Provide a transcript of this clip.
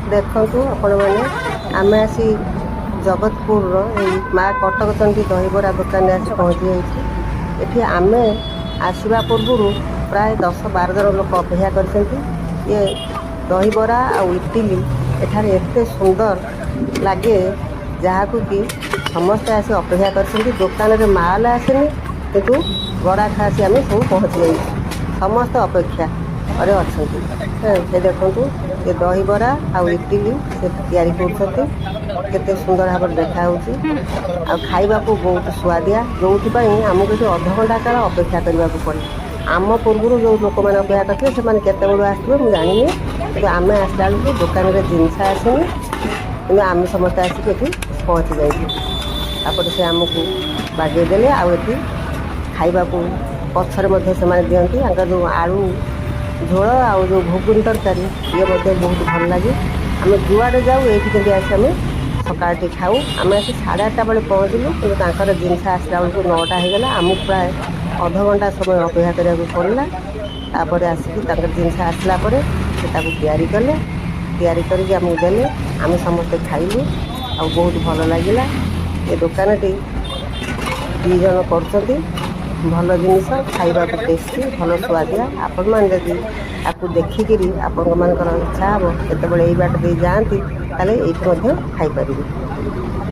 देखु आपण मैंने आम आसी जगतपुर माँ कटकचंडी दहीबरा दुकान आसी पहुँची जाइए। ये आम आसवा पूर्व प्राय 10-12 जन लोक अपेक्षा कर ये दहीबरा आउ इडली एठार एत सुंदर लगे जहाँ कि समस्ते आसी अपेक्षा कर दुकान में माल आसनी किंतु बड़ा खासी आम सब पहुँची जाइए। समस्त अपेक्षा अरे अच्छा ये देखु ये दहीबरा आउ इडली से तैयारी करते सुंदर भाव देखा खाइबा को बहुत स्वादिया जो आमको ये अधघंटा काल अपेक्षा करने पड़े। आम पूर्व जो लोक मैंने अपेक्षा करते केत बड़ू आसवे मुझे जानी कि आम आसला बेलू दुकान में जिनस आसनी कि आम समस्त आसिक ये पहुँची जाइए। से आमको बागेदेले आउे खाइबा को पछरे दिखती जो आलू झोल आउ जो घुगुनी तरकारी ये बहुत भल लगे। आम जुआड़े जाऊ ये आस आम सका खाऊ आम आस 8:30 बेले पहुँचलु कि जिनस आसला बेलू 9टा होगला। आमको प्राय अधघंटा समय अपेक्षा कराया पड़ा। तापर आसिक जिनस आसला तैयारी कले तैयारी करके आमको देले आम समस्ते खाइलु आ बहुत भल लगे। ये दुकान टी 2 जन कर भल जिनस खाइबा टेस्टी भल स्वादिया। आपण मैंने जदि आपको देखिकी आपण मान इच्छा हे केतबे ये बाट दे जाती ये खाई पारे।